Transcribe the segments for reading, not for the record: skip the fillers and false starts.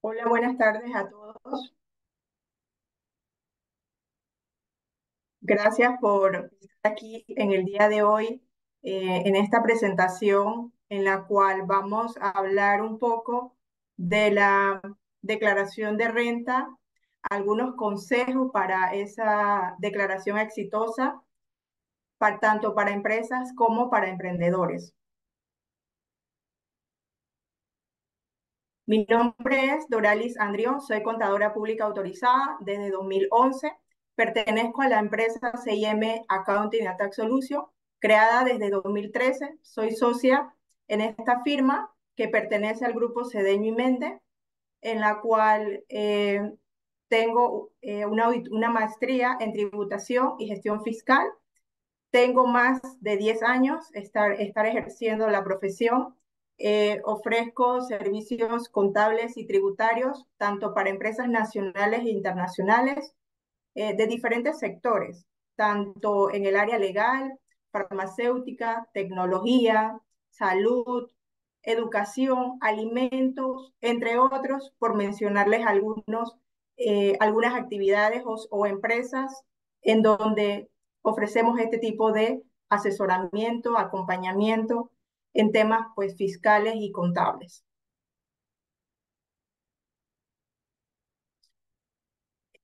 Hola, buenas tardes a todos. Gracias por estar aquí en el día de hoy, en esta presentación en la cual vamos a hablar un poco de la declaración de renta, algunos consejos para esa declaración exitosa, tanto para empresas como para emprendedores. Mi nombre es Doralis Andrión, soy contadora pública autorizada desde 2011. Pertenezco a la empresa CIM Accounting and Tax Solution, creada desde 2013. Soy socia en esta firma que pertenece al grupo Cedeño y Mende, en la cual tengo una maestría en tributación y gestión fiscal. Tengo más de 10 años estar ejerciendo la profesión. Ofrezco servicios contables y tributarios tanto para empresas nacionales e internacionales de diferentes sectores, tanto en el área legal, farmacéutica, tecnología, salud, educación, alimentos, entre otros, por mencionarles algunas actividades o empresas en donde ofrecemos este tipo de asesoramiento, acompañamiento en temas pues fiscales y contables.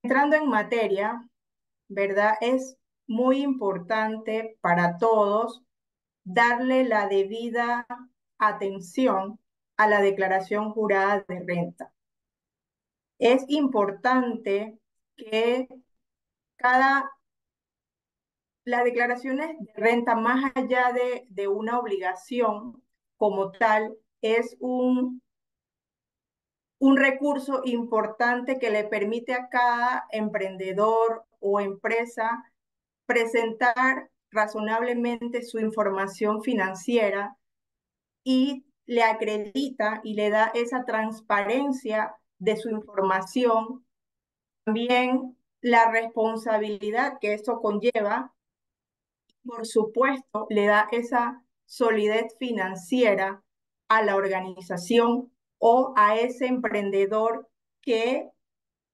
Entrando en materia, ¿verdad? Es muy importante para todos darle la debida atención a la declaración jurada de renta. Es importante que cada, las declaraciones de renta, más allá de una obligación como tal, es un recurso importante que le permite a cada emprendedor o empresa presentar razonablemente su información financiera y le acredita y le da esa transparencia de su información, también la responsabilidad que eso conlleva, por supuesto, le da esa solidez financiera a la organización o a ese emprendedor que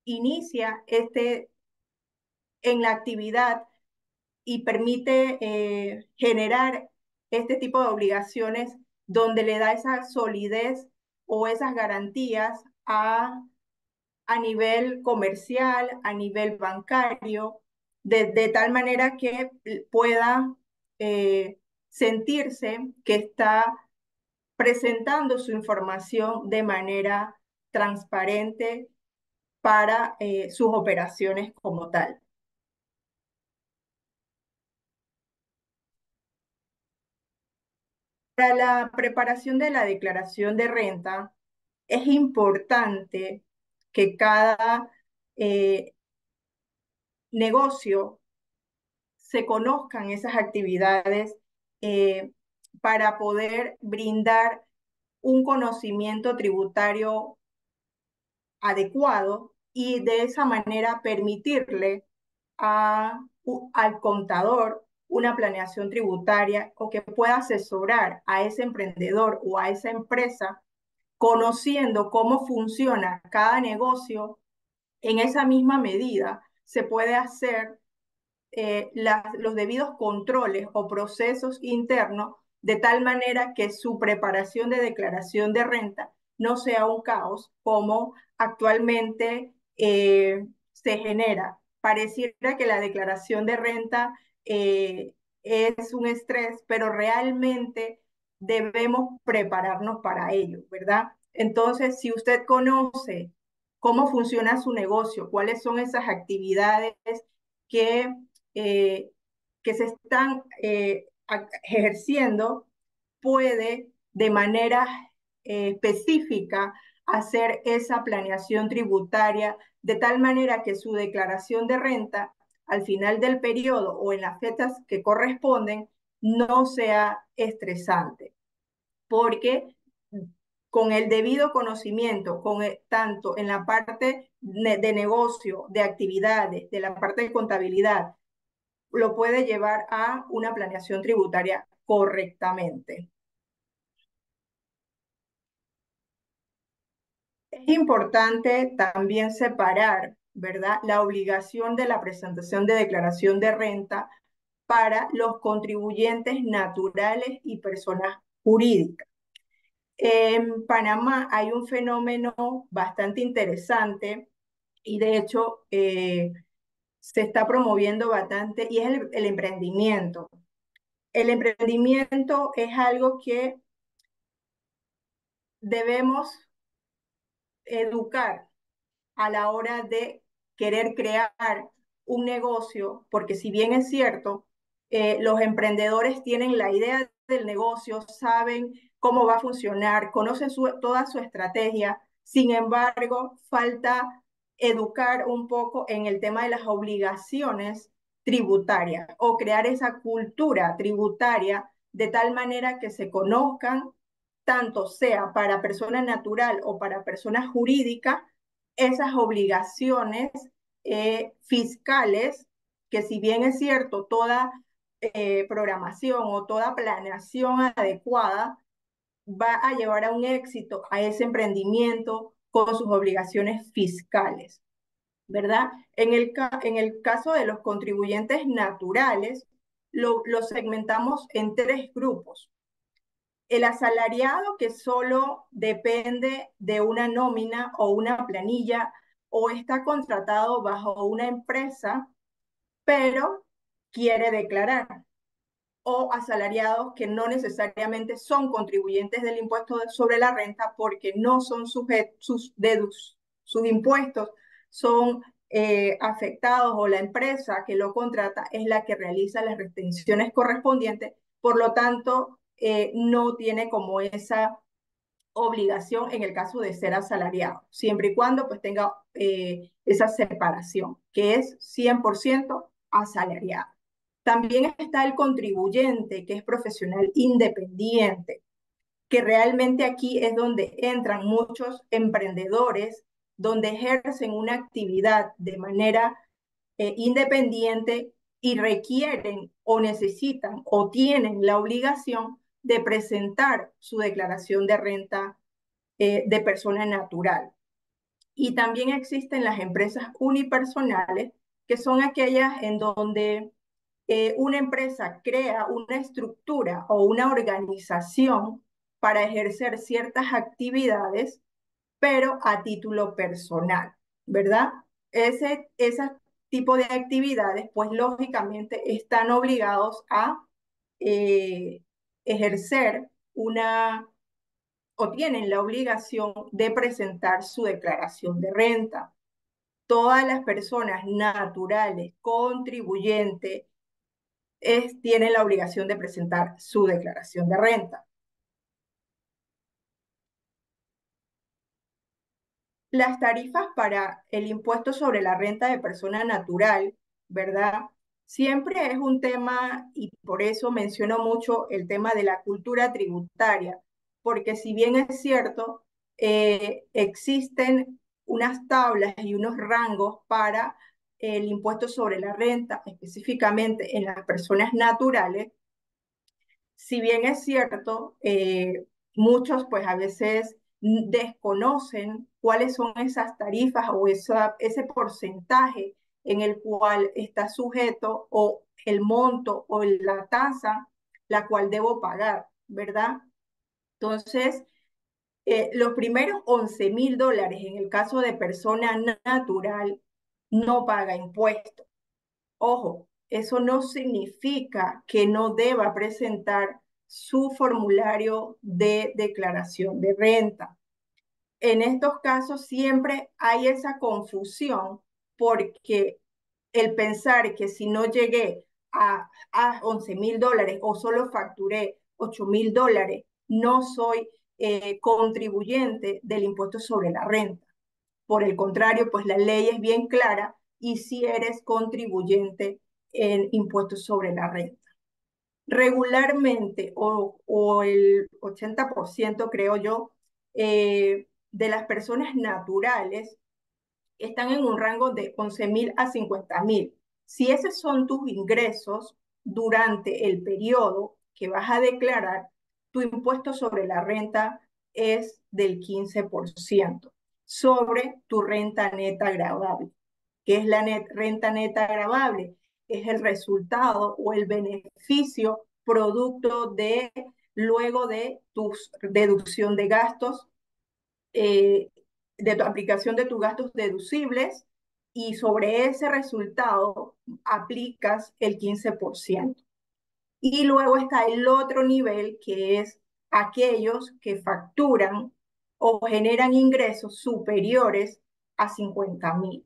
inicia en la actividad y permite generar este tipo de obligaciones donde le da esa solidez o esas garantías a nivel comercial, a nivel bancario, de tal manera que pueda sentirse que está presentando su información de manera transparente para sus operaciones como tal. Para la preparación de la declaración de renta, es importante que cada eh, negocio se conozcan esas actividades eh, para poder brindar un conocimiento tributario adecuado y de esa manera permitirle al contador una planeación tributaria o que pueda asesorar a ese emprendedor o a esa empresa conociendo cómo funciona cada negocio. En esa misma medida se puede hacer los debidos controles o procesos internos de tal manera que su preparación de declaración de renta no sea un caos como actualmente se genera. Pareciera que la declaración de renta es un estrés, pero realmente debemos prepararnos para ello, ¿verdad? Entonces, si usted conoce cómo funciona su negocio, cuáles son esas actividades que eh, que se están ejerciendo, puede de manera específica hacer esa planeación tributaria de tal manera que su declaración de renta al final del periodo o en las fechas que corresponden no sea estresante, porque con el debido conocimiento, tanto en la parte de negocio, de actividades, de la parte de contabilidad, lo puede llevar a una planeación tributaria correctamente. Es importante también separar, ¿verdad?, la obligación de la presentación de declaración de renta para los contribuyentes naturales y personas jurídicas. En Panamá hay un fenómeno bastante interesante y de hecho se está promoviendo bastante y es el emprendimiento. El emprendimiento es algo que debemos educar a la hora de querer crear un negocio, porque si bien es cierto, los emprendedores tienen la idea del negocio, saben cómo va a funcionar, conocen toda su estrategia, sin embargo, falta educar un poco en el tema de las obligaciones tributarias o crear esa cultura tributaria de tal manera que se conozcan, tanto sea para persona natural o para persona jurídica, esas obligaciones fiscales, que si bien es cierto, toda programación o toda planeación adecuada va a llevar a un éxito a ese emprendimiento con sus obligaciones fiscales, ¿verdad? En el caso de los contribuyentes naturales, lo segmentamos en tres grupos. El asalariado que solo depende de una nómina o una planilla o está contratado bajo una empresa, pero quiere declarar. O asalariados que no necesariamente son contribuyentes del impuesto sobre la renta porque no son sujetos, sus impuestos son afectados o la empresa que lo contrata es la que realiza las retenciones correspondientes, por lo tanto, no tiene como esa obligación en el caso de ser asalariado, siempre y cuando pues tenga esa separación, que es 100% asalariado. También está el contribuyente, que es profesional independiente, que realmente aquí es donde entran muchos emprendedores, donde ejercen una actividad de manera independiente y requieren o necesitan o tienen la obligación de presentar su declaración de renta de persona natural. Y también existen las empresas unipersonales, que son aquellas en donde una empresa crea una estructura o una organización para ejercer ciertas actividades, pero a título personal, ¿verdad? Ese tipo de actividades, pues lógicamente están obligados a eh, ejercer una o tienen la obligación de presentar su declaración de renta. Todas las personas naturales contribuyentes tienen la obligación de presentar su declaración de renta. Las tarifas para el impuesto sobre la renta de persona natural, ¿verdad? Siempre es un tema y por eso menciono mucho el tema de la cultura tributaria, porque si bien es cierto, existen unas tablas y unos rangos para el impuesto sobre la renta, específicamente en las personas naturales, si bien es cierto, muchos pues a veces desconocen cuáles son esas tarifas o ese porcentaje en el cual está sujeto o el monto o la tasa la cual debo pagar, ¿verdad? Entonces, los primeros $11,000 en el caso de persona natural no paga impuestos. Ojo, eso no significa que no deba presentar su formulario de declaración de renta. En estos casos siempre hay esa confusión porque el pensar que si no llegué a $11,000 o solo facturé $8,000, no soy contribuyente del impuesto sobre la renta. Por el contrario, pues la ley es bien clara y si eres contribuyente en impuestos sobre la renta. Regularmente, o el 80% creo yo, de las personas naturales están en un rango de 11,000 a 50,000. Si esos son tus ingresos durante el periodo que vas a declarar, tu impuesto sobre la renta es del 15%. sobre tu renta neta gravable. ¿Qué es la renta neta gravable? Es el resultado o el beneficio producto de luego de tu deducción de gastos, eh, de tu aplicación de tus gastos deducibles, y sobre ese resultado aplicas el 15%. Y luego está el otro nivel, que es aquellos que facturan o generan ingresos superiores a 50.000.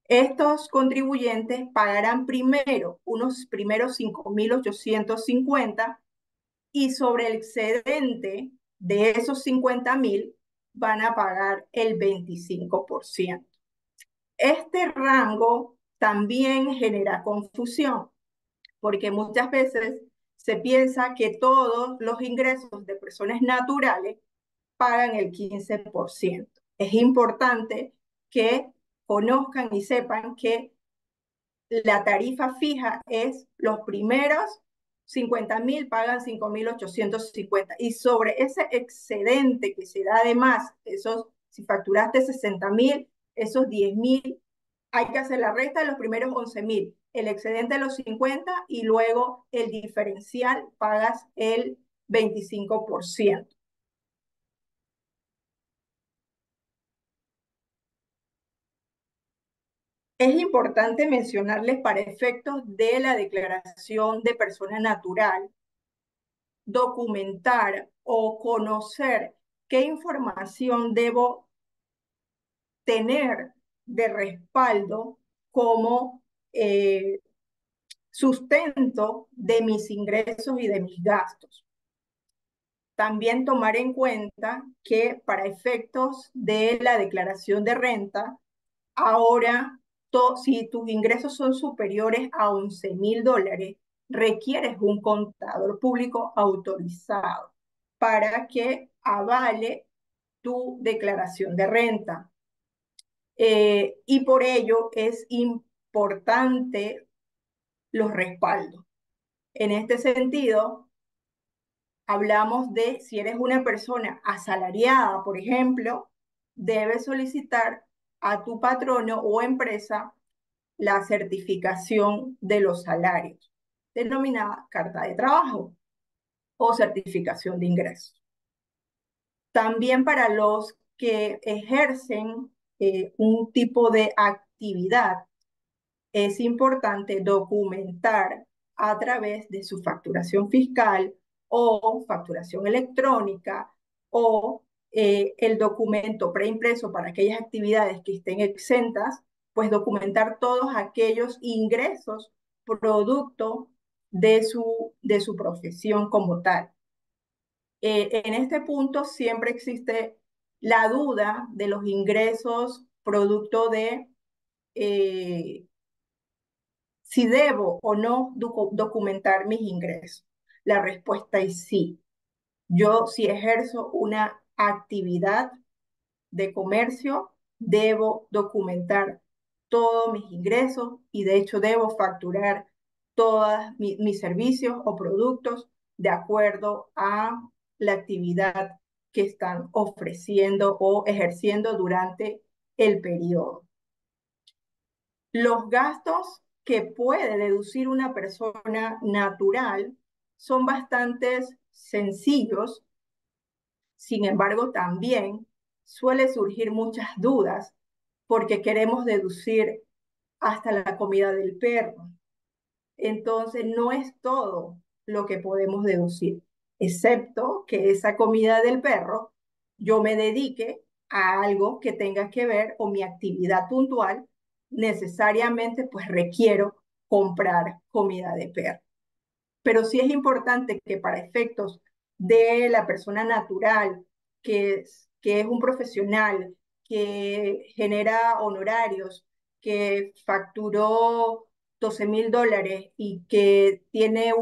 Estos contribuyentes pagarán primero unos primeros 5.850, y sobre el excedente de esos 50.000 van a pagar el 25%. Este rango también genera confusión, porque muchas veces se piensa que todos los ingresos de personas naturales pagan el 15%. Es importante que conozcan y sepan que la tarifa fija es los primeros 50.000 pagan 5.850, y sobre ese excedente que se da además, si facturaste 60.000, esos 10.000, hay que hacer la resta de los primeros 11.000, el excedente de los 50, y luego el diferencial pagas el 25%. Es importante mencionarles, para efectos de la declaración de persona natural, documentar o conocer qué información debo tener de respaldo como eh, sustento de mis ingresos y de mis gastos. También tomar en cuenta que para efectos de la declaración de renta, ahora, si tus ingresos son superiores a 11.000 dólares, requieres un contador público autorizado para que avale tu declaración de renta. Y por ello es importante los respaldos. En este sentido, hablamos de si eres una persona asalariada, por ejemplo, debes solicitar a tu patrono o empresa la certificación de los salarios, denominada carta de trabajo o certificación de ingresos. También para los que ejercen un tipo de actividad, es importante documentar a través de su facturación fiscal o facturación electrónica, o el documento preimpreso para aquellas actividades que estén exentas, pues documentar todos aquellos ingresos producto de su profesión como tal. En este punto siempre existe la duda de los ingresos producto de si debo o no documentar mis ingresos. La respuesta es sí. Yo, si ejerzo una actividad de comercio, debo documentar todos mis ingresos, y de hecho debo facturar todos mis servicios o productos de acuerdo a la actividad que están ofreciendo o ejerciendo durante el periodo. Los gastos que puede deducir una persona natural son bastante sencillos. Sin embargo, también suele surgir muchas dudas, porque queremos deducir hasta la comida del perro. Entonces, no es todo lo que podemos deducir, excepto que esa comida del perro yo me dedique a algo que tenga que ver, o mi actividad puntual necesariamente pues requiero comprar comida de perro. Pero sí es importante que para efectos de la persona natural, que es un profesional, que genera honorarios, que facturó 12.000 dólares y que tiene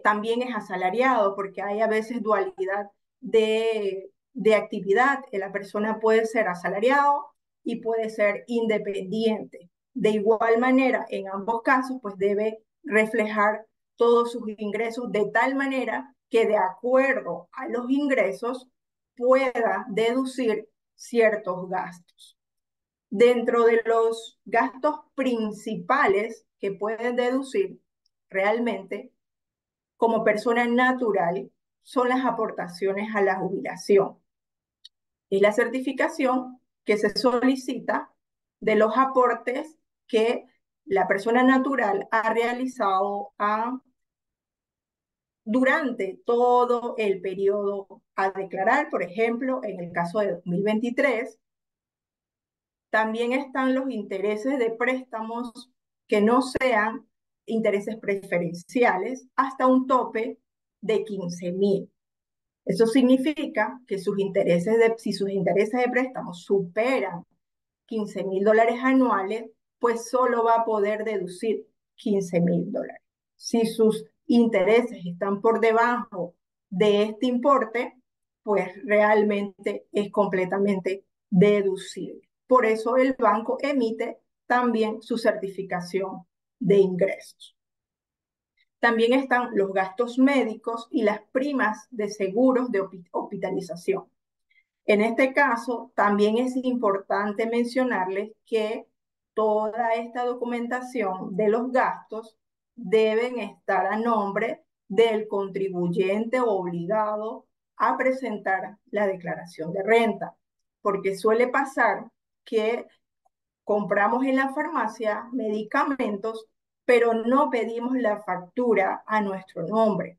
también es asalariado, porque hay a veces dualidad de actividad. La persona puede ser asalariado y puede ser independiente. De igual manera, en ambos casos, pues debe reflejar todos sus ingresos de tal manera que, de acuerdo a los ingresos, pueda deducir ciertos gastos. Dentro de los gastos principales que pueden deducir realmente como persona natural son las aportaciones a la jubilación. Es la certificación que se solicita de los aportes que la persona natural ha realizado durante todo el periodo a declarar. Por ejemplo, en el caso de 2023, también están los intereses de préstamos que no sean intereses preferenciales hasta un tope de 15.000. Eso significa que si sus intereses de préstamo superan $15.000 anuales, pues solo va a poder deducir $15.000. Si sus intereses están por debajo de este importe, pues realmente es completamente deducible. Por eso el banco emite también su certificación de ingresos. También están los gastos médicos y las primas de seguros de hospitalización. En este caso, también es importante mencionarles que toda esta documentación de los gastos deben estar a nombre del contribuyente obligado a presentar la declaración de renta, porque suele pasar que compramos en la farmacia medicamentos, pero no pedimos la factura a nuestro nombre.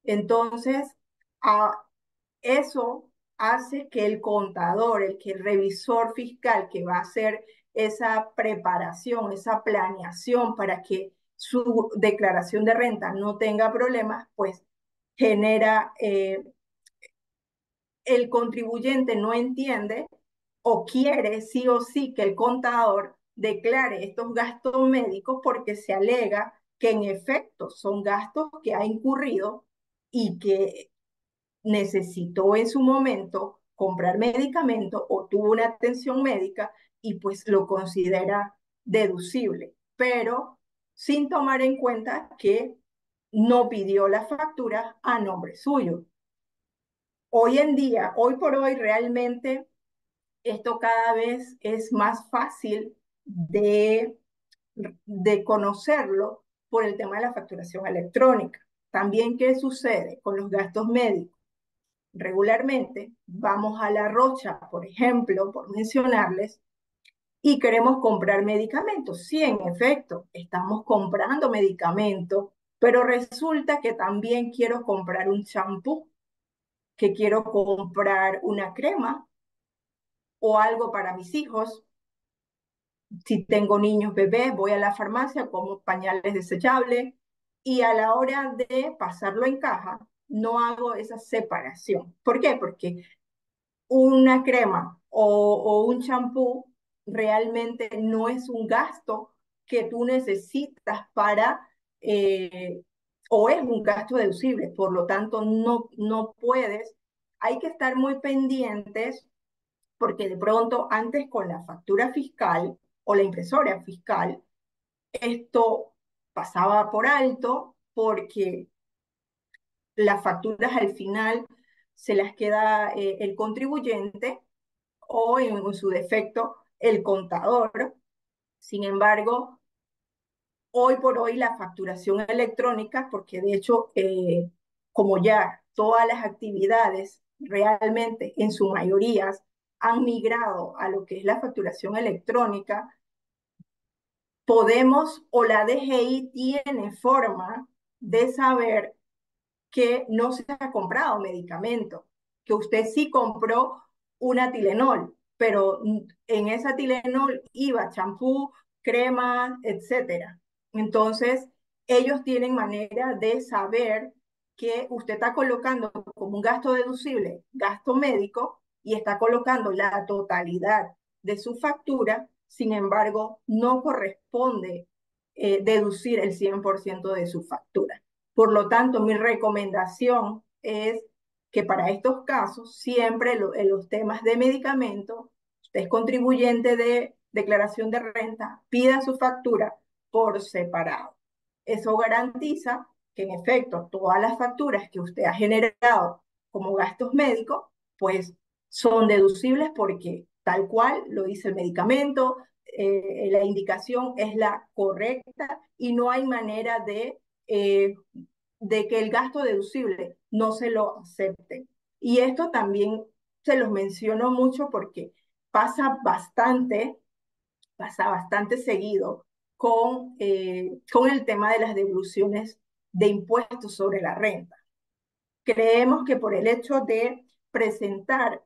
Entonces, a eso hace que el contador, el revisor fiscal que va a hacer esa preparación, esa planeación para que su declaración de renta no tenga problemas, pues genera, el contribuyente no entiende o quiere sí o sí que el contador declare estos gastos médicos porque se alega que en efecto son gastos que ha incurrido y que necesitó en su momento comprar medicamento o tuvo una atención médica y pues lo considera deducible, pero sin tomar en cuenta que no pidió la factura a nombre suyo. Hoy en día, hoy por hoy, realmente esto cada vez es más fácil de conocerlo por el tema de la facturación electrónica. También, ¿qué sucede con los gastos médicos? Regularmente vamos a La Rocha, por ejemplo, por mencionarles, y queremos comprar medicamentos. Sí, en efecto, estamos comprando medicamentos, pero resulta que también quiero comprar un champú, que quiero comprar una crema o algo para mis hijos. Si tengo niños bebés, voy a la farmacia, como pañales desechables y a la hora de pasarlo en caja, no hago esa separación. ¿Por qué? Porque una crema o un champú realmente no es un gasto que tú necesitas para, eh, o es un gasto deducible, por lo tanto no puedes, hay que estar muy pendientes porque de pronto antes con la factura fiscal o la impresora fiscal, esto pasaba por alto porque las facturas al final se las queda el contribuyente o en su defecto el contador. Sin embargo, hoy por hoy la facturación electrónica, porque de hecho, como ya todas las actividades realmente en su mayoría han migrado a lo que es la facturación electrónica, podemos o la DGI tiene forma de saber que no se ha comprado medicamento, que usted sí compró una Tilenol, pero en esa Tilenol iba champú, crema, etcétera. Entonces, ellos tienen manera de saber que usted está colocando como un gasto deducible, gasto médico, y está colocando la totalidad de su factura, sin embargo, no corresponde deducir el 100% de su factura. Por lo tanto, mi recomendación es que para estos casos, siempre en los temas de medicamentos, usted es contribuyente de declaración de renta, pida su factura por separado. Eso garantiza que en efecto todas las facturas que usted ha generado como gastos médicos, pues son deducibles porque tal cual lo dice el medicamento, la indicación es la correcta y no hay manera de que el gasto deducible no se lo acepte. Y esto también se los menciono mucho porque pasa bastante, pasa bastante seguido con el tema de las devoluciones de impuestos sobre la renta. Creemos que por el hecho de presentar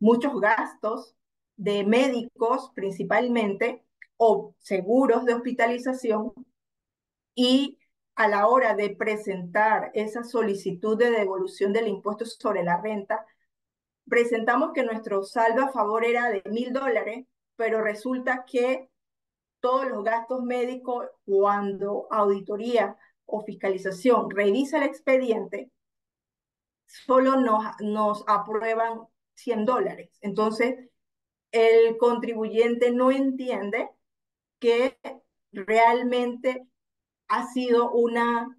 muchos gastos de médicos principalmente o seguros de hospitalización y a la hora de presentar esa solicitud de devolución del impuesto sobre la renta, presentamos que nuestro saldo a favor era de $1,000, pero resulta que todos los gastos médicos, cuando auditoría o fiscalización revisa el expediente, solo nos aprueban $100. Entonces, el contribuyente no entiende que realmente ha sido una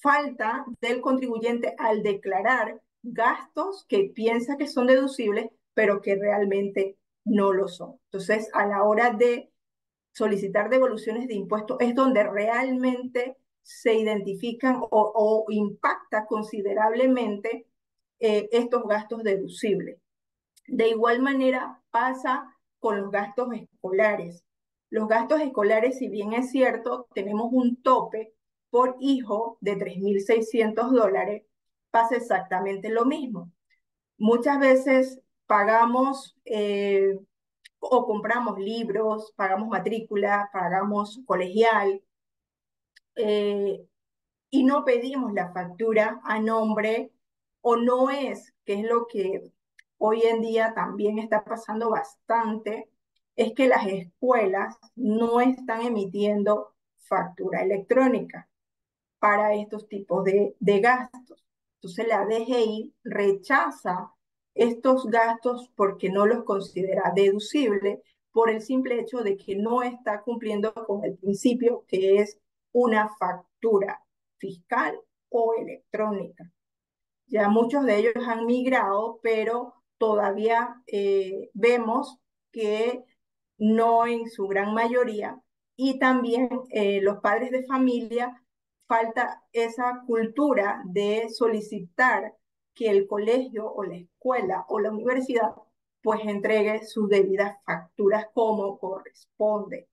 falta del contribuyente al declarar gastos que piensa que son deducibles, pero que realmente no lo son. Entonces, a la hora de solicitar devoluciones de impuestos es donde realmente se identifican o impacta considerablemente estos gastos deducibles. De igual manera pasa con los gastos escolares. Los gastos escolares, si bien es cierto, tenemos un tope por hijo de $3,600, pasa exactamente lo mismo. Muchas veces pagamos o compramos libros, pagamos matrícula, pagamos colegial, eh, y no pedimos la factura a nombre, o no es, que es lo que hoy en día también está pasando bastante, es que las escuelas no están emitiendo factura electrónica para estos tipos de gastos. Entonces la DGI rechaza estos gastos porque no los considera deducibles por el simple hecho de que no está cumpliendo con el principio que es una factura fiscal o electrónica. Ya muchos de ellos han migrado, pero todavía vemos que no en su gran mayoría. Y también los padres de familia, falta esa cultura de solicitar que el colegio o la escuela o la universidad pues entregue sus debidas facturas como corresponde.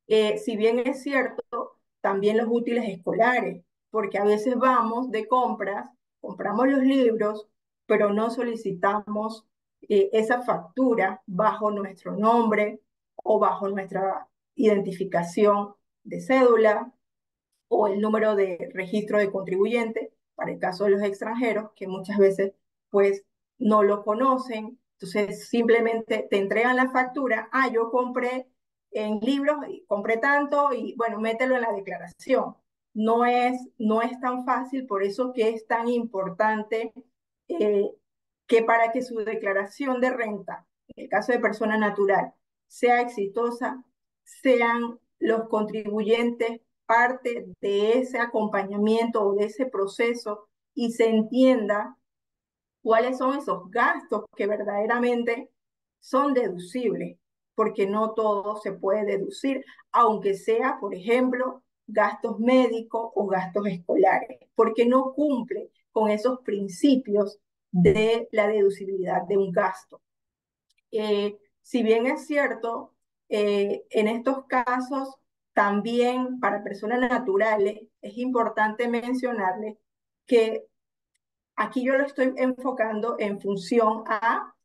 Si bien es cierto, también los útiles escolares, porque a veces vamos de compras, compramos los libros, pero no solicitamos esa factura bajo nuestro nombre o bajo nuestra identificación de cédula o el número de registro de contribuyente, para el caso de los extranjeros, que muchas veces pues no lo conocen. Entonces simplemente te entregan la factura, yo compré en libros y compré tanto y bueno, mételo en la declaración. No es tan fácil, por eso que es tan importante eh, que para que su declaración de renta, en el caso de persona natural, sea exitosa, sean los contribuyentes parte de ese acompañamiento o de ese proceso y se entienda cuáles son esos gastos que verdaderamente son deducibles, porque no todo se puede deducir, aunque sea, por ejemplo, gastos médicos o gastos escolares, porque no cumple con esos principios de la deducibilidad de un gasto. Si bien es cierto, en estos casos también para personas naturales es importante mencionarles que aquí yo lo estoy enfocando en función a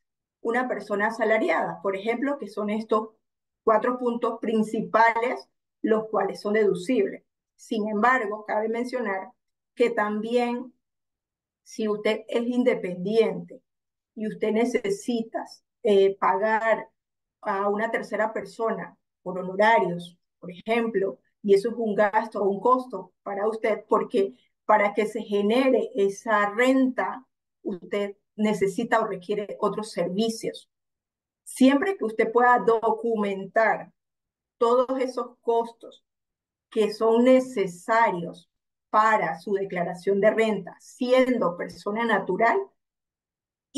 una persona asalariada, por ejemplo, que son estos 4 puntos principales, los cuales son deducibles. Sin embargo, cabe mencionar que también si usted es independiente y usted necesita pagar a una tercera persona por honorarios, por ejemplo, y eso es un gasto o un costo para usted, porque para que se genere esa renta, usted necesita o requiere otros servicios. Siempre que usted pueda documentar todos esos costos que son necesarios para su declaración de renta, siendo persona natural,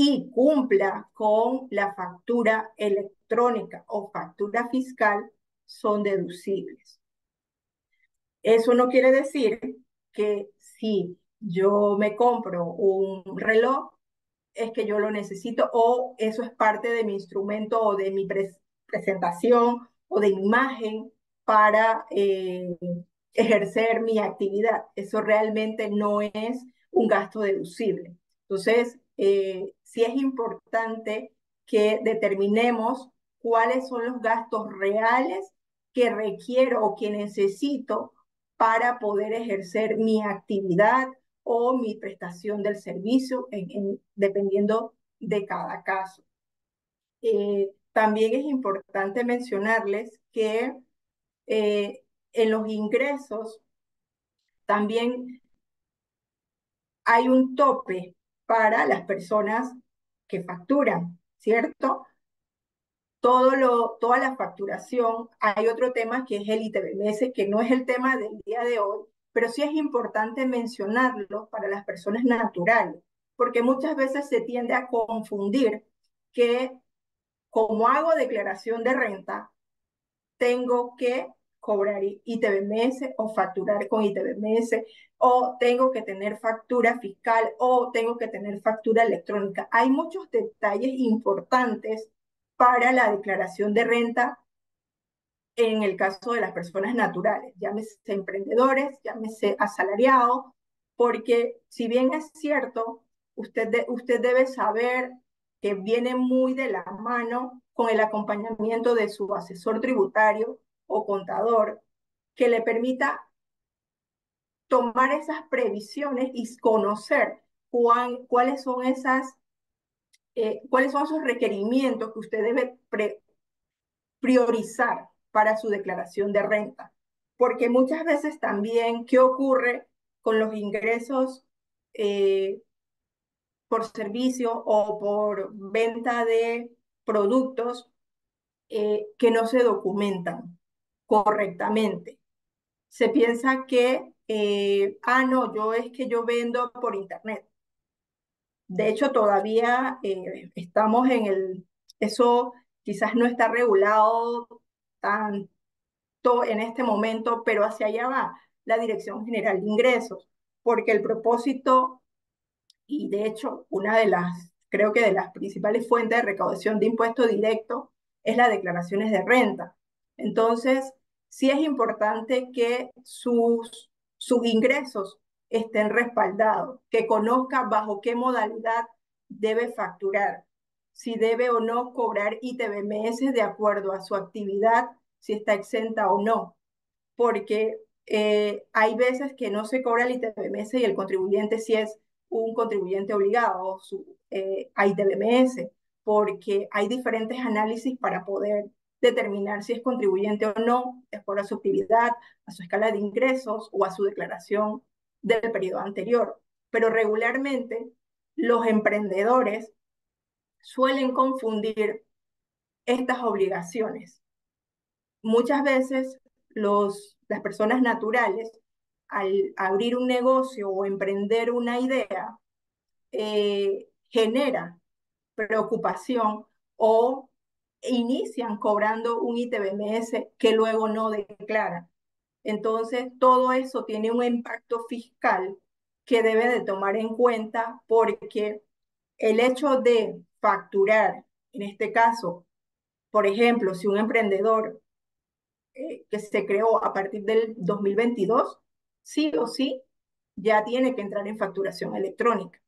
y cumpla con la factura electrónica o factura fiscal, son deducibles. Eso no quiere decir que si yo me compro un reloj, es que yo lo necesito o eso es parte de mi instrumento o de mi presentación o de mi imagen para ejercer mi actividad. Eso realmente no es un gasto deducible. Entonces, sí es importante que determinemos cuáles son los gastos reales que requiero o que necesito para poder ejercer mi actividad o mi prestación del servicio, dependiendo de cada caso. También es importante mencionarles que en los ingresos también hay un tope para las personas que facturan, ¿cierto? Toda la facturación, hay otro tema que es el ITBMS, que no es el tema del día de hoy, pero sí es importante mencionarlo para las personas naturales, porque muchas veces se tiende a confundir que como hago declaración de renta, tengo que cobrar ITBMS o facturar con ITBMS o tengo que tener factura fiscal o tengo que tener factura electrónica. Hay muchos detalles importantes para la declaración de renta en el caso de las personas naturales, llámese emprendedores, llámese asalariados, porque si bien es cierto, usted debe saber que viene muy de la mano con el acompañamiento de su asesor tributario o contador, que le permita tomar esas previsiones y conocer cuáles son esos requerimientos que usted debe priorizar para su declaración de renta. Porque muchas veces también, ¿qué ocurre con los ingresos por servicio o por venta de productos que no se documentan correctamente? Se piensa que, no, yo es que yo vendo por internet. De hecho, todavía estamos eso quizás no está regulado tan en este momento, pero hacia allá va la Dirección General de Ingresos, porque el propósito, y de hecho creo que de las principales fuentes de recaudación de impuesto directo es las declaraciones de renta. Entonces, sí es importante que sus ingresos estén respaldados, que conozca bajo qué modalidad debe facturar, si debe o no cobrar ITBMS de acuerdo a su actividad, si está exenta o no, porque hay veces que no se cobra el ITBMS y el contribuyente sí es un contribuyente obligado a ITBMS, porque hay diferentes análisis para poder determinar si es contribuyente o no, de acuerdo a su actividad, a su escala de ingresos o a su declaración del periodo anterior. Pero regularmente los emprendedores suelen confundir estas obligaciones. Muchas veces las personas naturales, al abrir un negocio o emprender una idea, genera preocupación o inician cobrando un ITBMS que luego no declaran. Entonces, todo eso tiene un impacto fiscal que debe de tomar en cuenta porque el hecho de facturar, en este caso, por ejemplo, si un emprendedor que se creó a partir del 2022, sí o sí, ya tiene que entrar en facturación electrónica.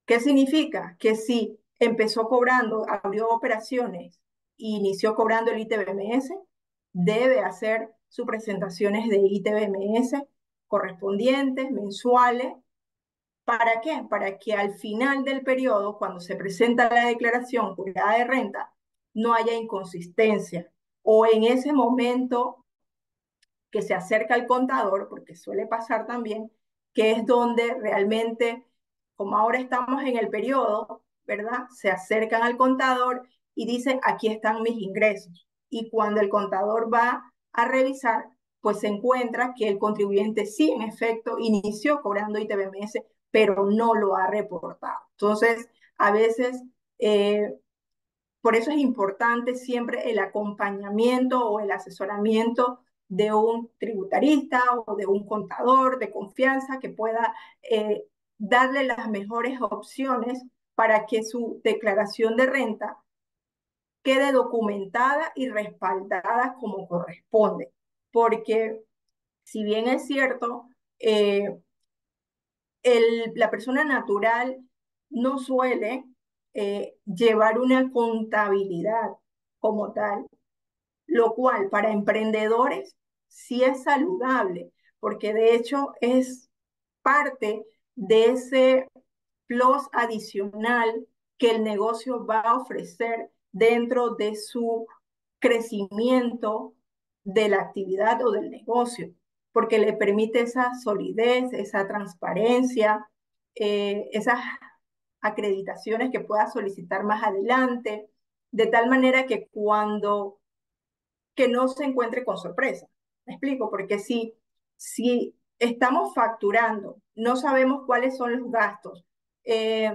¿Qué significa? Que si empezó cobrando, abrió operaciones e inició cobrando el ITBMS, debe hacer sus presentaciones de ITBMS correspondientes, mensuales. ¿Para qué? Para que al final del periodo, cuando se presenta la declaración jurada de renta, no haya inconsistencia o en ese momento que se acerca al contador, porque suele pasar también, que es donde realmente, como ahora estamos en el periodo, ¿verdad? Se acercan al contador y dicen, aquí están mis ingresos. Y cuando el contador va a revisar, pues se encuentra que el contribuyente sí, en efecto, inició cobrando ITBMS, pero no lo ha reportado. Entonces, a veces Eh, por eso es importante siempre el acompañamiento o el asesoramiento de un tributarista o de un contador de confianza que pueda darle las mejores opciones para que su declaración de renta quede documentada y respaldada como corresponde. Porque si bien es cierto, eh, la persona natural no suele llevar una contabilidad como tal, lo cual para emprendedores sí es saludable, porque de hecho es parte de ese plus adicional que el negocio va a ofrecer dentro de su crecimiento de la actividad o del negocio, porque le permite esa solidez, esa transparencia, esas acreditaciones que pueda solicitar más adelante, de tal manera que cuando que no se encuentre con sorpresa. ¿Me explico? Porque si estamos facturando, no sabemos cuáles son los gastos, eh,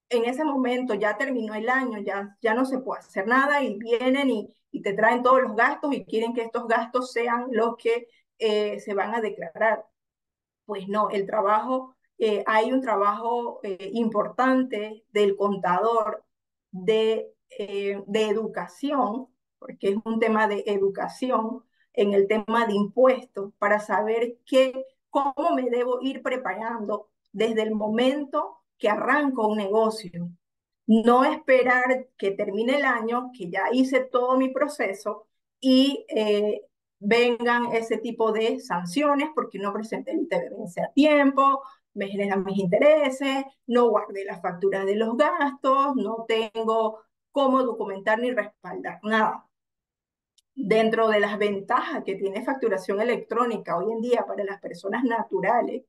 en ese momento ya terminó el año, ya no se puede hacer nada y vienen y te traen todos los gastos y quieren que estos gastos sean los que se van a declarar. Pues no, hay un trabajo importante del contador de educación, porque es un tema de educación en el tema de impuestos, para saber cómo me debo ir preparando desde el momento que arranco un negocio. No esperar que termine el año, que ya hice todo mi proceso y vengan ese tipo de sanciones porque no presenté el ITBMS a tiempo, me generan mis intereses, no guardé las facturas de los gastos, no tengo cómo documentar ni respaldar nada. Dentro de las ventajas que tiene facturación electrónica hoy en día para las personas naturales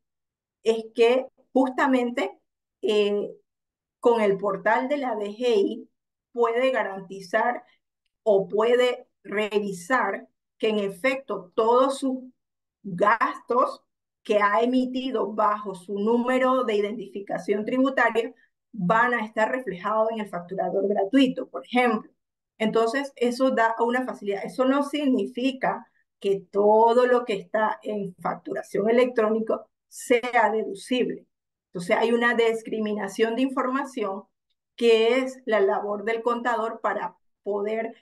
es que justamente eh, con el portal de la DGI puede garantizar o puede revisar que en efecto todos sus gastos que ha emitido bajo su número de identificación tributaria van a estar reflejados en el facturador gratuito, por ejemplo. Entonces, eso da una facilidad. Eso no significa que todo lo que está en facturación electrónica sea deducible. Entonces, hay una discriminación de información que es la labor del contador para poder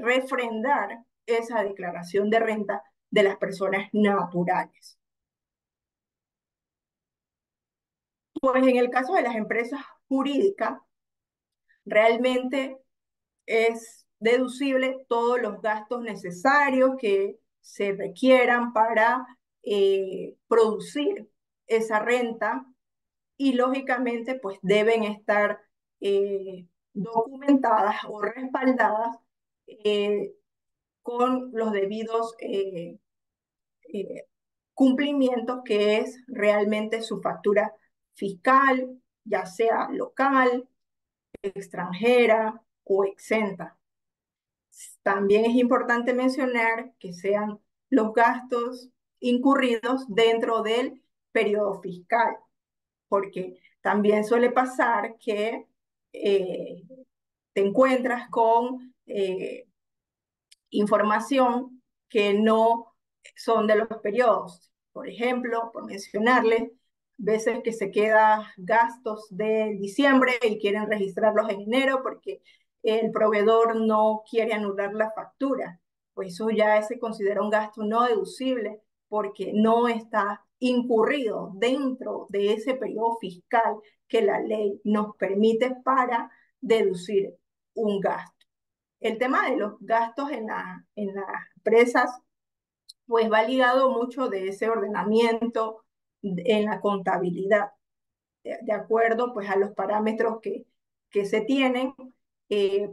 refrendar esa declaración de renta de las personas naturales. Pues en el caso de las empresas jurídicas, realmente es deducible todos los gastos necesarios que se requieran para producir esa renta y lógicamente pues deben estar documentadas o respaldadas eh, con los debidos eh, cumplimientos, que es realmente su factura fiscal, ya sea local, extranjera o exenta. También es importante mencionar que sean los gastos incurridos dentro del periodo fiscal, porque también suele pasar que te encuentras con información que no son de los periodos. Por ejemplo, por mencionarles, veces que se quedan gastos de diciembre y quieren registrarlos en enero porque el proveedor no quiere anular la factura. Pues eso ya se considera un gasto no deducible porque no está incurrido dentro de ese periodo fiscal que la ley nos permite para deducir un gasto. El tema de los gastos en las empresas, pues va ligado mucho de ese ordenamiento en la contabilidad, de acuerdo pues a los parámetros que se tienen,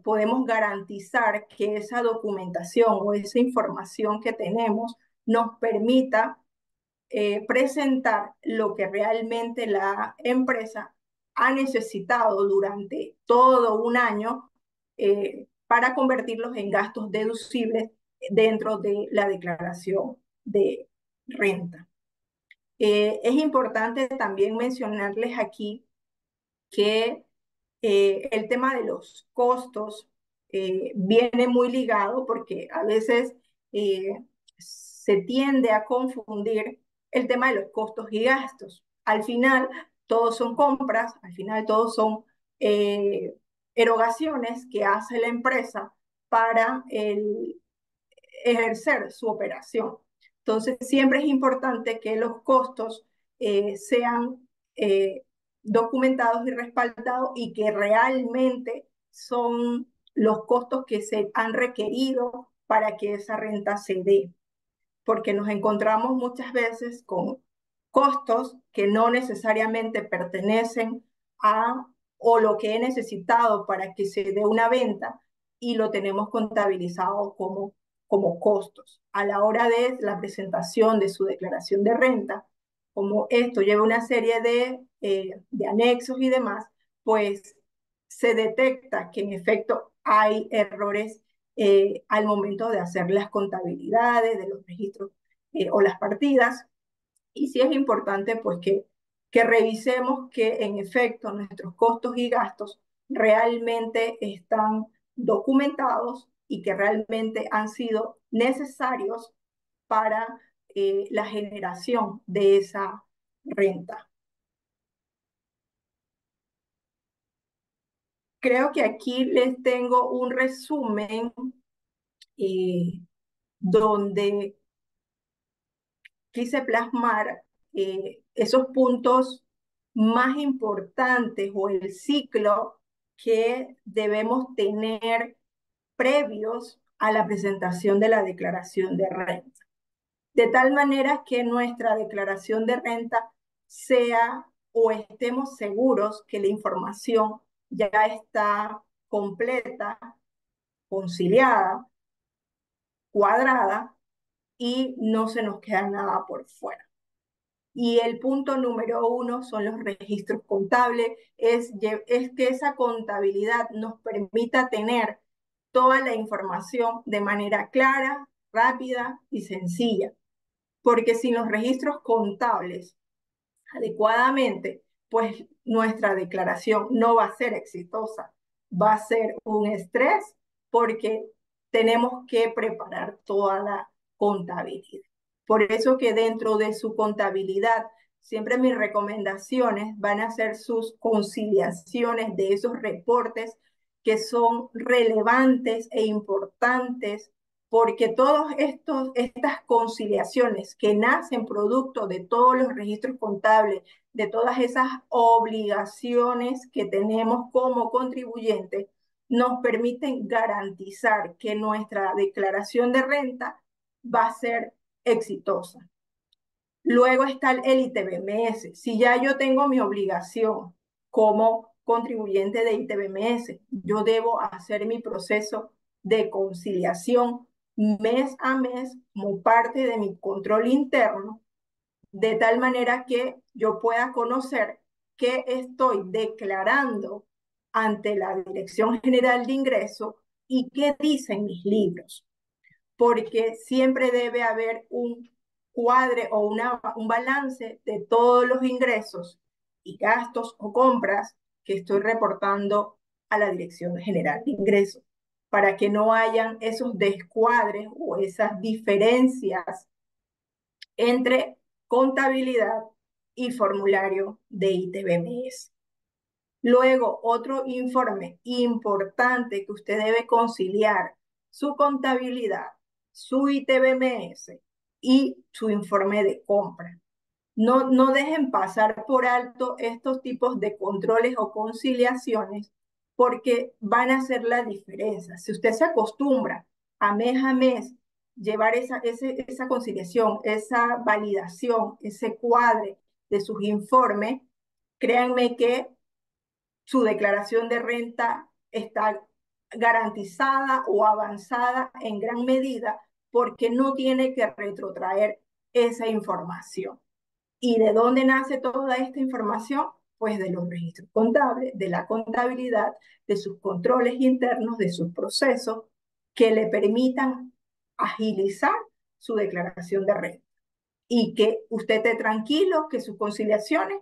podemos garantizar que esa documentación o esa información que tenemos nos permita presentar lo que realmente la empresa ha necesitado durante todo un año para convertirlos en gastos deducibles dentro de la declaración de renta. Es importante también mencionarles aquí que El tema de los costos viene muy ligado porque a veces eh, se tiende a confundir el tema de los costos y gastos. Al final, todos son compras, al final todos son eh, erogaciones que hace la empresa para ejercer su operación. Entonces, siempre es importante que los costos sean documentados y respaldados y que realmente son los costos que se han requerido para que esa renta se dé, porque nos encontramos muchas veces con costos que no necesariamente pertenecen a o lo que he necesitado para que se dé una venta y lo tenemos contabilizado como costos. A la hora de la presentación de su declaración de renta, como esto lleva una serie de anexos y demás, pues se detecta que en efecto hay errores al momento de hacer las contabilidades de los registros o las partidas. Y sí es importante pues que revisemos que en efecto nuestros costos y gastos realmente están documentados y que realmente han sido necesarios para la generación de esa renta. Creo que aquí les tengo un resumen eh, donde quise plasmar esos puntos más importantes o el ciclo que debemos tener previos a la presentación de la declaración de renta. De tal manera que nuestra declaración de renta sea o estemos seguros que la información ya está completa, conciliada, cuadrada y no se nos queda nada por fuera. Y el punto número uno son los registros contables, es que esa contabilidad nos permita tener toda la información de manera clara, rápida y sencilla. Porque sin los registros contables adecuadamente, pues nuestra declaración no va a ser exitosa, va a ser un estrés porque tenemos que preparar toda la contabilidad. Por eso que dentro de su contabilidad, siempre mis recomendaciones van a ser sus conciliaciones de esos reportes que son relevantes e importantes porque todas estas conciliaciones que nacen producto de todos los registros contables, de todas esas obligaciones que tenemos como contribuyentes, nos permiten garantizar que nuestra declaración de renta va a ser exitosa. Luego está el ITBMS. Si ya yo tengo mi obligación como contribuyente de ITBMS, yo debo hacer mi proceso de conciliación mes a mes como parte de mi control interno, de tal manera que yo pueda conocer qué estoy declarando ante la Dirección General de Ingresos y qué dicen mis libros porque siempre debe haber un cuadre o un balance de todos los ingresos y gastos o compras que estoy reportando a la Dirección General de Ingresos, para que no hayan esos descuadres o esas diferencias entre contabilidad y formulario de ITBMS. Luego, otro informe importante que usted debe conciliar, su contabilidad, su ITBMS y su informe de compra. No dejen pasar por alto estos tipos de controles o conciliaciones porque van a hacer la diferencia. Si usted se acostumbra a mes llevar esa conciliación, esa validación, ese cuadre de sus informes, créanme que su declaración de renta está garantizada o avanzada en gran medida porque no tiene que retrotraer esa información. ¿Y de dónde nace toda esta información? Pues de los registros contables, de la contabilidad, de sus controles internos, de sus procesos que le permitan agilizar su declaración de renta y que usted esté tranquilo que sus conciliaciones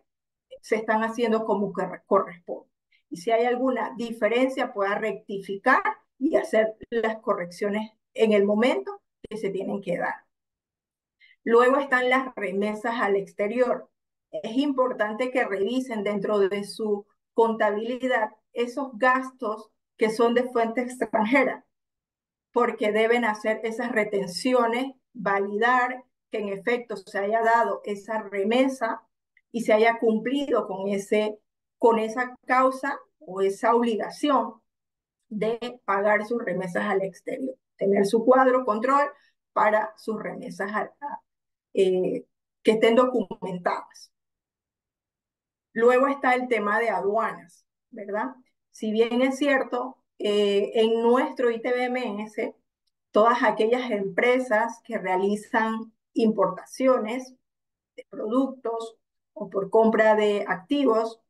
se están haciendo como que corresponde. y si hay alguna diferencia pueda rectificar y hacer las correcciones en el momento que se tienen que dar. Luego están las remesas al exterior. Es importante que revisen dentro de su contabilidad esos gastos que son de fuente extranjera, porque deben hacer esas retenciones, validar que en efecto se haya dado esa remesa y se haya cumplido con esa causa o esa obligación de pagar sus remesas al exterior, tener su cuadro control para sus remesas que estén documentadas. Luego está el tema de aduanas, ¿verdad? Si bien es cierto, en nuestro ITBMS, todas aquellas empresas que realizan importaciones de productos o por compra de activos,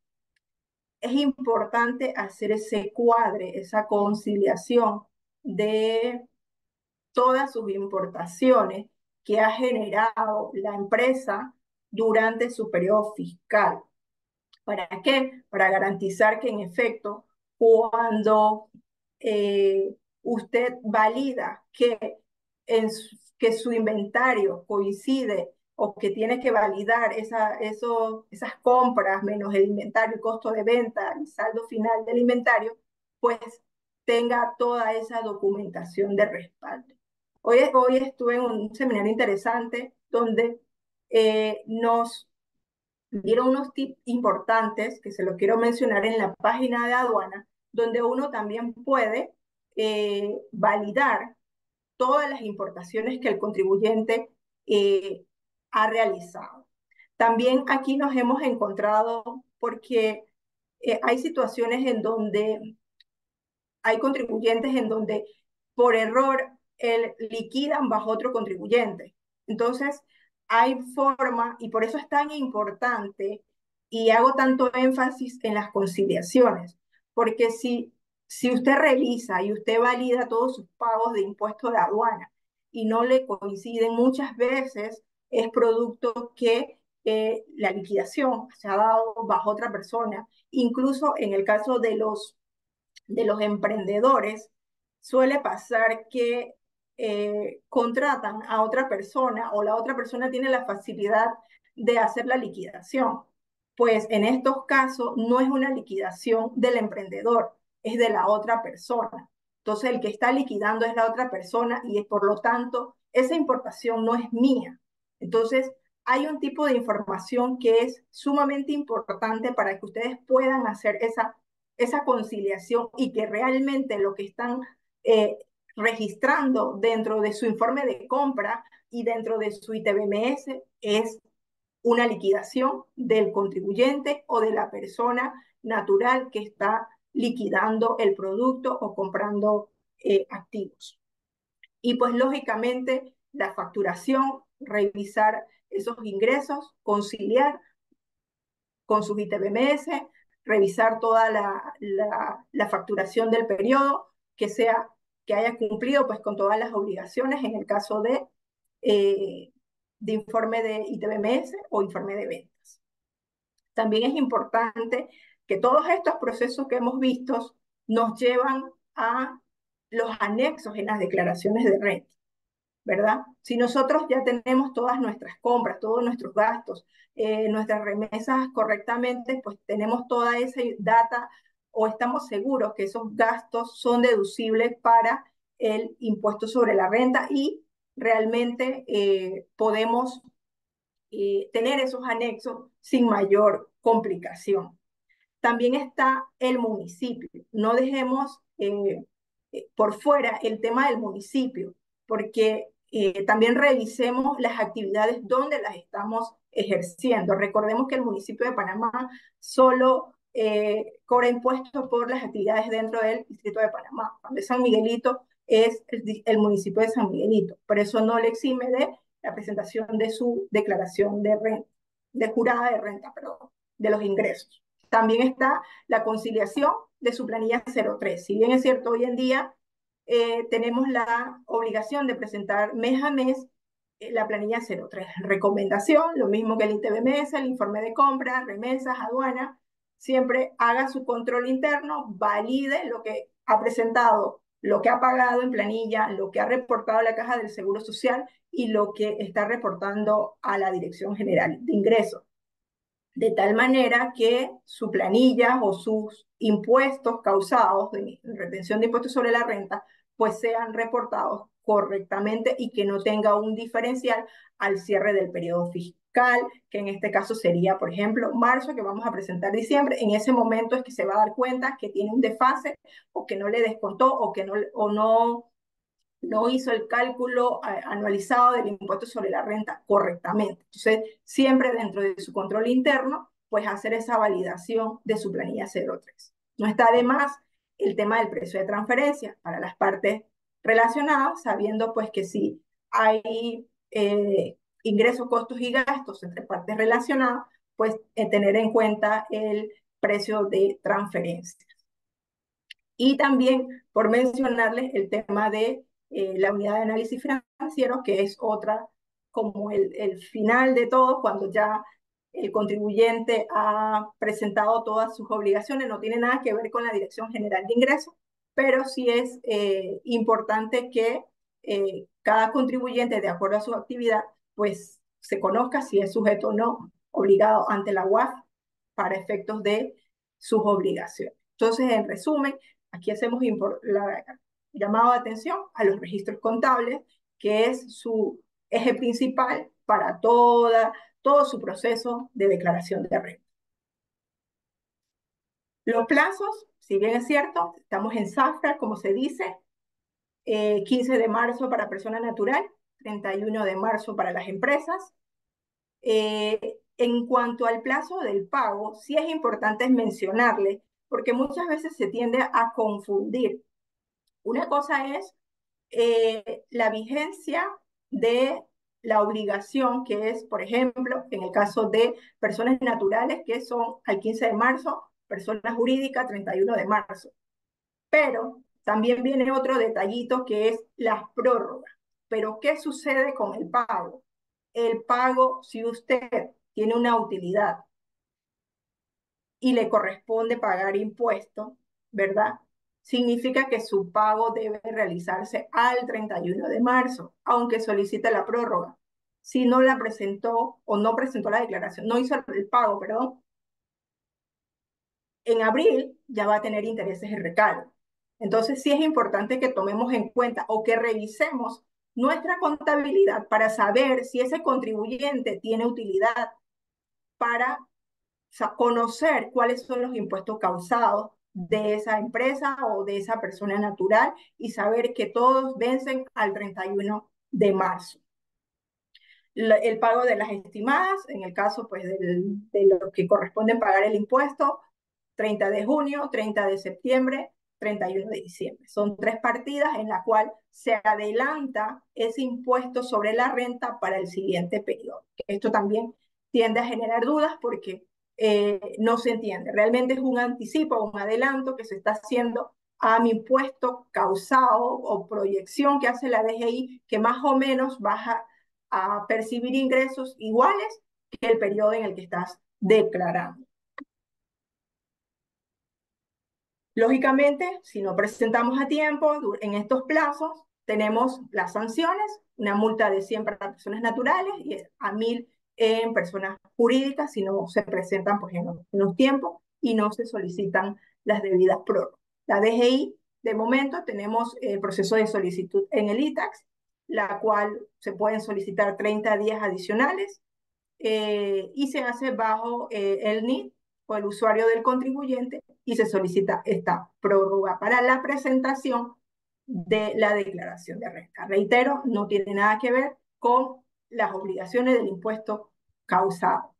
es importante hacer ese cuadre, esa conciliación de todas sus importaciones que ha generado la empresa durante su periodo fiscal. ¿Para qué? Para garantizar que en efecto, cuando usted valida que su inventario coincide o que tiene que validar esas compras menos el inventario, costo de venta y saldo final del inventario, pues tenga toda esa documentación de respaldo. Hoy estuve en un seminario interesante donde nos dieron unos tips importantes que se los quiero mencionar en la página de aduana, donde uno también puede validar todas las importaciones que el contribuyente ha realizado. También aquí nos hemos encontrado porque hay situaciones en donde hay contribuyentes en donde por error liquidan bajo otro contribuyente. Entonces, hay forma, y por eso es tan importante, y hago tanto énfasis en las conciliaciones, porque si usted revisa y usted valida todos sus pagos de impuestos de aduana y no le coinciden, muchas veces es producto que la liquidación se ha dado bajo otra persona, incluso en el caso de los emprendedores, suele pasar que contratan a otra persona o la otra persona tiene la facilidad de hacer la liquidación. Pues en estos casos no es una liquidación del emprendedor, es de la otra persona. Entonces el que está liquidando es la otra persona y por lo tanto esa importación no es mía. Entonces hay un tipo de información que es sumamente importante para que ustedes puedan hacer esa conciliación y que realmente lo que están registrando dentro de su informe de compra y dentro de su ITBMS es una liquidación del contribuyente o de la persona natural que está liquidando el producto o comprando activos. Y pues lógicamente la facturación, revisar esos ingresos, conciliar con sus ITBMS, revisar toda la facturación del periodo, que haya cumplido pues con todas las obligaciones en el caso de informe de ITBMS o informe de ventas. También es importante que todos estos procesos que hemos visto nos llevan a los anexos en las declaraciones de renta. ¿Verdad? Si nosotros ya tenemos todas nuestras compras, todos nuestros gastos, nuestras remesas correctamente, pues tenemos toda esa data o estamos seguros que esos gastos son deducibles para el impuesto sobre la renta y realmente podemos tener esos anexos sin mayor complicación. También está el municipio. No dejemos por fuera el tema del municipio, porque también revisemos las actividades donde las estamos ejerciendo. Recordemos que el municipio de Panamá solo cobra impuestos por las actividades dentro del distrito de Panamá. Cuando es San Miguelito es el municipio de San Miguelito, pero eso no le exime de la presentación de su declaración de renta, de jurada de renta, perdón, de los ingresos. También está la conciliación de su planilla 03. Si bien es cierto, hoy en día tenemos la obligación de presentar mes a mes la planilla 03. Recomendación, lo mismo que el ITBMS, el informe de compra, remesas, aduana, siempre haga su control interno, valide lo que ha presentado, lo que ha pagado en planilla, lo que ha reportado a la Caja del Seguro Social y lo que está reportando a la Dirección General de Ingresos, de tal manera que su planilla o sus impuestos causados de retención de impuestos sobre la renta pues sean reportados correctamente y que no tenga un diferencial al cierre del periodo fiscal, que en este caso sería, por ejemplo, marzo, que vamos a presentar diciembre. En ese momento es que se va a dar cuenta que tiene un desfase o que no le descontó o que no hizo el cálculo anualizado del impuesto sobre la renta correctamente. Entonces, siempre dentro de su control interno, pues hacer esa validación de su planilla 03. No está de más el tema del precio de transferencia para las partes relacionadas, sabiendo pues que si hay ingresos, costos y gastos entre partes relacionadas, pues tener en cuenta el precio de transferencia. Y también por mencionarles el tema de la unidad de análisis financiero, que es otra, como el final de todo, cuando ya el contribuyente ha presentado todas sus obligaciones, no tiene nada que ver con la Dirección General de Ingresos, pero sí es importante que cada contribuyente, de acuerdo a su actividad, pues se conozca si es sujeto o no obligado ante la UAF para efectos de sus obligaciones. Entonces, en resumen, aquí hacemos llamado de atención a los registros contables, que es su eje principal para todo su proceso de declaración de renta. Los plazos, si bien es cierto, estamos en zafra, como se dice, 15 de marzo para persona natural, 31 de marzo para las empresas. En cuanto al plazo del pago, sí es importante mencionarle, porque muchas veces se tiende a confundir. Una cosa es la vigencia de la obligación, que es, por ejemplo, en el caso de personas naturales, que son al 15 de marzo, personas jurídicas 31 de marzo. Pero también viene otro detallito que es las prórrogas. Pero, ¿qué sucede con el pago? El pago, si usted tiene una utilidad y le corresponde pagar impuestos, ¿verdad? Significa que su pago debe realizarse al 31 de marzo, aunque solicite la prórroga. Si no la presentó o no presentó la declaración, no hizo el pago, perdón, en abril ya va a tener intereses en recargo. Entonces sí es importante que tomemos en cuenta o que revisemos nuestra contabilidad para saber si ese contribuyente tiene utilidad para conocer cuáles son los impuestos causados de esa empresa o de esa persona natural y saber que todos vencen al 31 de marzo. El pago de las estimadas, en el caso pues, de lo que corresponde pagar el impuesto, 30 de junio, 30 de septiembre, 31 de diciembre. Son 3 partidas en las cuales se adelanta ese impuesto sobre la renta para el siguiente periodo. Esto también tiende a generar dudas porque no se entiende. Realmente es un anticipo, un adelanto que se está haciendo a mi impuesto causado o proyección que hace la DGI, que más o menos baja a percibir ingresos iguales que el periodo en el que estás declarando. Lógicamente, si no presentamos a tiempo en estos plazos, tenemos las sanciones, una multa de 100 para personas naturales y a 1000 en personas jurídicas si no se presentan pues, en los tiempos y no se solicitan las debidas prórrogas. La DGI, de momento, tenemos el proceso de solicitud en el ITAX, la cual se pueden solicitar 30 días adicionales y se hace bajo el NID o el usuario del contribuyente y se solicita esta prórroga para la presentación de la declaración de renta. Reitero, no tiene nada que ver con las obligaciones del impuesto causado.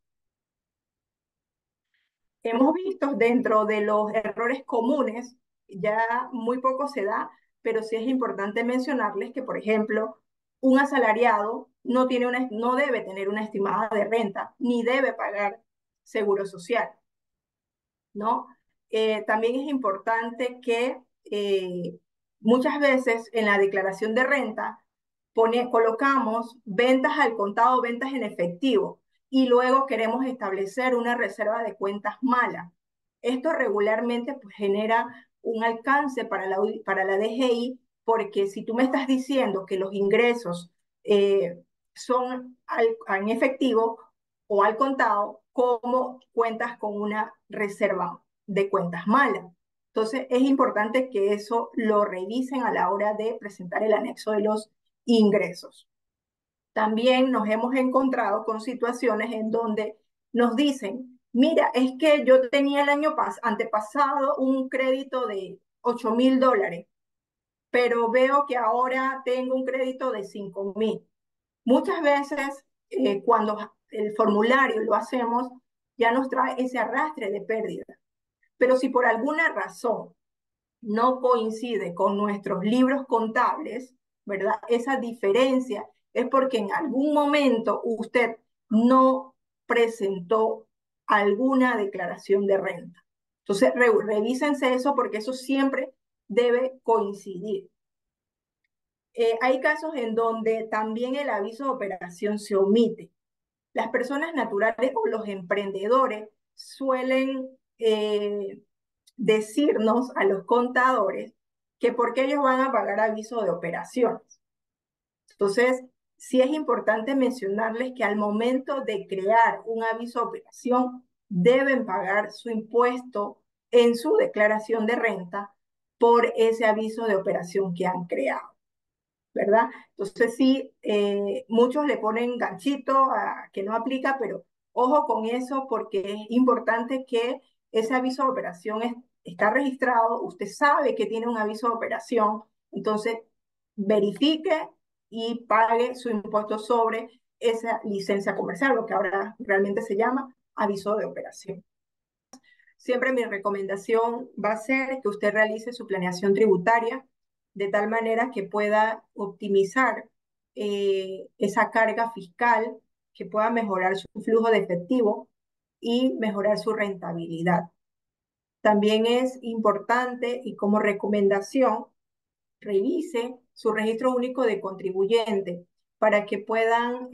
Hemos visto dentro de los errores comunes, ya muy poco se da, pero sí es importante mencionarles que, por ejemplo, un asalariado no debe tener una estimada de renta, ni debe pagar seguro social, ¿no? También es importante que muchas veces en la declaración de renta colocamos ventas al contado, ventas en efectivo, y luego queremos establecer una reserva de cuentas mala. Esto regularmente pues, genera un alcance para la DGI, porque si tú me estás diciendo que los ingresos son en efectivo o al contado, ¿cómo cuentas con una reserva de cuentas malas? Entonces, es importante que eso lo revisen a la hora de presentar el anexo de los ingresos. También nos hemos encontrado con situaciones en donde nos dicen, mira, es que yo tenía el año antepasado un crédito de $8,000, pero veo que ahora tengo un crédito de 5,000. Muchas veces, cuando el formulario lo hacemos, ya nos trae ese arrastre de pérdida. Pero si por alguna razón no coincide con nuestros libros contables, ¿verdad? Esa diferencia es porque en algún momento usted no presentó alguna declaración de renta. Entonces, revísense eso porque eso siempre debe coincidir. Hay casos en donde también el aviso de operación se omite. Las personas naturales o los emprendedores suelen decirnos a los contadores que por qué ellos van a pagar aviso de operaciones. Entonces, sí es importante mencionarles que al momento de crear un aviso de operación, deben pagar su impuesto en su declaración de renta por ese aviso de operación que han creado, ¿verdad? Entonces sí, muchos le ponen ganchito a que no aplica, pero ojo con eso porque es importante que ese aviso de operación está registrado, usted sabe que tiene un aviso de operación, entonces verifique y pague su impuesto sobre esa licencia comercial, lo que ahora realmente se llama aviso de operación. Siempre mi recomendación va a ser que usted realice su planeación tributaria de tal manera que pueda optimizar esa carga fiscal, que pueda mejorar su flujo de efectivo y mejorar su rentabilidad. También es importante y como recomendación, revise su registro único de contribuyente para que puedan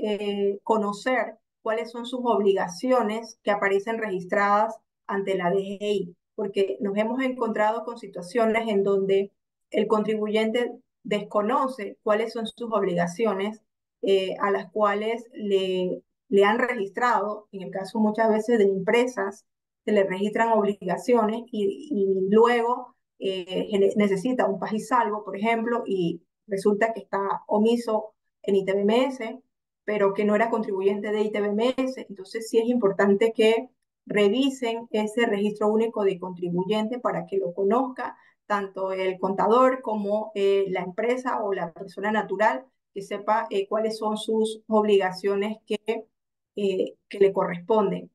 conocer cuáles son sus obligaciones que aparecen registradas ante la DGI, porque nos hemos encontrado con situaciones en donde el contribuyente desconoce cuáles son sus obligaciones a las cuales le han registrado, en el caso muchas veces de empresas, se le registran obligaciones y luego necesita un país salvo, por ejemplo, y resulta que está omiso en ITBMS, pero que no era contribuyente de ITBMS. Entonces sí es importante que revisen ese registro único de contribuyente para que lo conozca tanto el contador como la empresa o la persona natural, que sepa cuáles son sus obligaciones que le corresponden.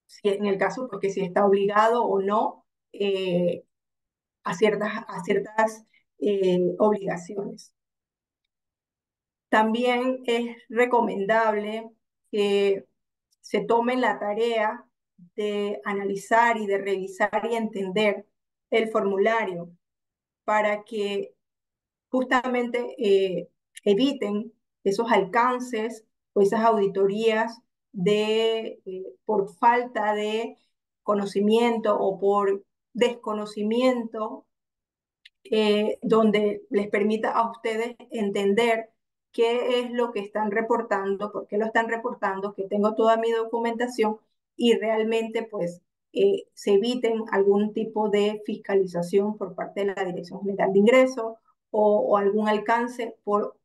Si en el caso, porque si está obligado o no a ciertas obligaciones. También es recomendable que se tomen la tarea de analizar y de revisar y entender el formulario para que justamente eviten esos alcances o esas auditorías por falta de conocimiento o por desconocimiento, donde les permita a ustedes entender qué es lo que están reportando, por qué lo están reportando, que tengo toda mi documentación y realmente pues se eviten algún tipo de fiscalización por parte de la Dirección General de Ingresos o algún alcance por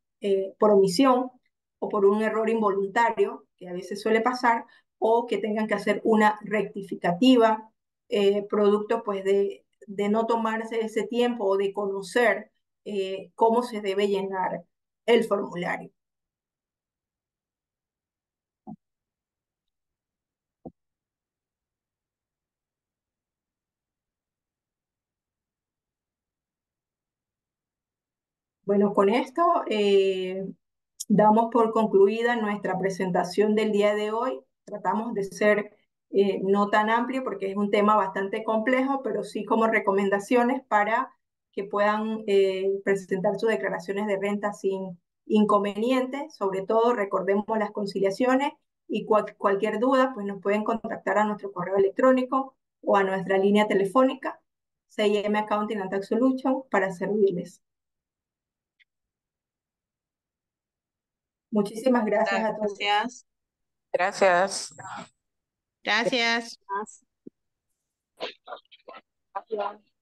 omisión o por un error involuntario, que a veces suele pasar, o que tengan que hacer una rectificativa, producto pues de no tomarse ese tiempo o de conocer cómo se debe llenar el formulario. Bueno, con esto damos por concluida nuestra presentación del día de hoy. Tratamos de ser no tan amplio porque es un tema bastante complejo, pero sí como recomendaciones para que puedan presentar sus declaraciones de renta sin inconvenientes. Sobre todo, recordemos las conciliaciones y cualquier duda, pues nos pueden contactar a nuestro correo electrónico o a nuestra línea telefónica CIM Accounting and Tax Solution para servirles. Muchísimas gracias a todos. Gracias. Gracias. Gracias. Gracias.